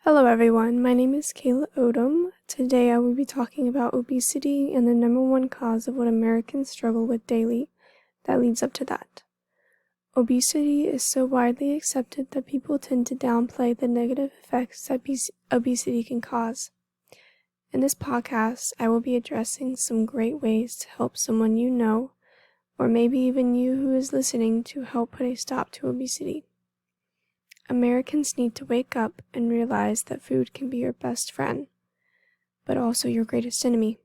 Hello everyone, my name is Kayla Odom. Today I will be talking about obesity and the number one cause of what Americans struggle with daily that leads up to that. Obesity is so widely accepted that people tend to downplay the negative effects that obesity can cause. In this podcast, I will be addressing some great ways to help someone you know, or maybe even you who is listening, to help put a stop to obesity. Americans need to wake up and realize that food can be your best friend, but also your greatest enemy.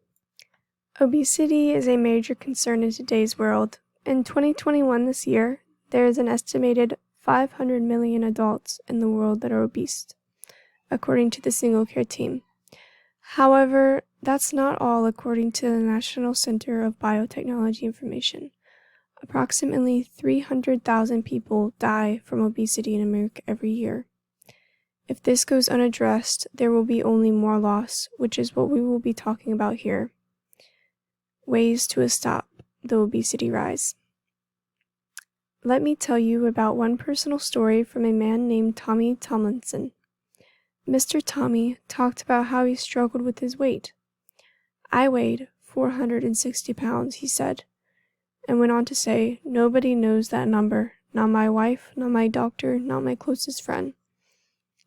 Obesity is a major concern in today's world. In 2021 this year, there is an estimated 500 million adults in the world that are obese, according to the Single Care Team. However, that's not all according to the National Center of Biotechnology Information. Approximately 300,000 people die from obesity in America every year. If this goes unaddressed, there will be only more loss, which is what we will be talking about here. Ways to stop the obesity rise. Let me tell you about one personal story from a man named Tommy Tomlinson. Mr. Tommy talked about how he struggled with his weight. "I weighed 460 pounds, he said, and went on to say, "Nobody knows that number, not my wife, not my doctor, not my closest friend.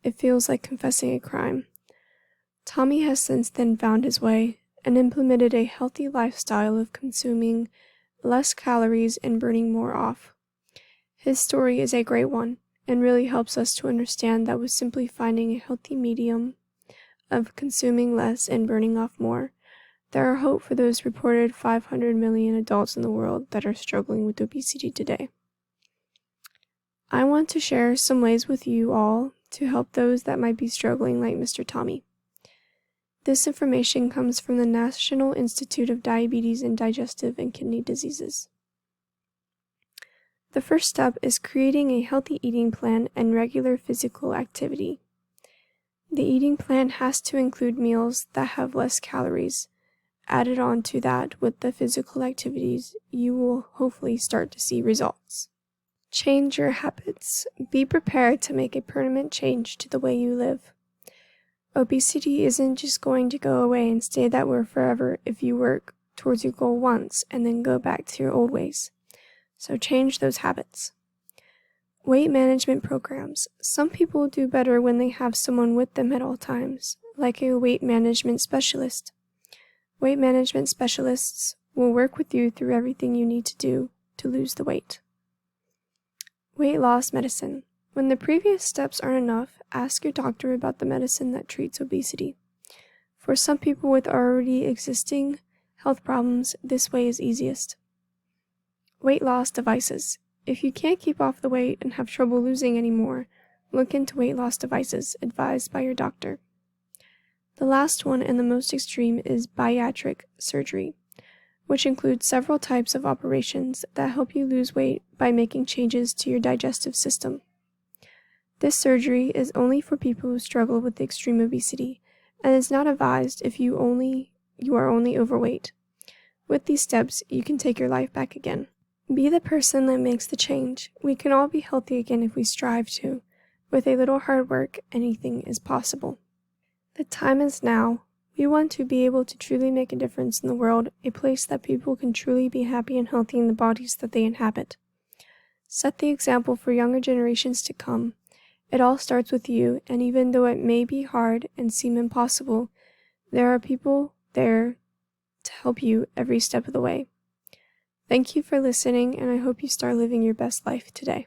It feels like confessing a crime." Tommy has since then found his way and implemented a healthy lifestyle of consuming less calories and burning more off. His story is a great one and really helps us to understand that with simply finding a healthy medium of consuming less and burning off more, there are hope for those reported 500 million adults in the world that are struggling with obesity today. I want to share some ways with you all to help those that might be struggling like Mr. Tommy. This information comes from the National Institute of Diabetes and Digestive and Kidney Diseases. The first step is creating a healthy eating plan and regular physical activity. The eating plan has to include meals that have less calories. Added on to that with the physical activities, you will hopefully start to see results. Change your habits. Be prepared to make a permanent change to the way you live. Obesity isn't just going to go away and stay that way forever if you work towards your goal once and then go back to your old ways. So change those habits. Weight management programs. Some people do better when they have someone with them at all times, like a weight management specialist. Weight management specialists will work with you through everything you need to do to lose the weight. Weight loss medicine. When the previous steps aren't enough, ask your doctor about the medicine that treats obesity. For some people with already existing health problems, this way is easiest. Weight loss devices. If you can't keep off the weight and have trouble losing anymore, look into weight loss devices advised by your doctor. The last one and the most extreme is Biatric Surgery, which includes several types of operations that help you lose weight by making changes to your digestive system. This surgery is only for people who struggle with extreme obesity and is not advised if you are only overweight. With these steps, you can take your life back again. Be the person that makes the change. We can all be healthy again if we strive to. With a little hard work, anything is possible. The time is now. We want to be able to truly make a difference in the world, a place that people can truly be happy and healthy in the bodies that they inhabit. Set the example for younger generations to come. It all starts with you, and even though it may be hard and seem impossible, there are people there to help you every step of the way. Thank you for listening, and I hope you start living your best life today.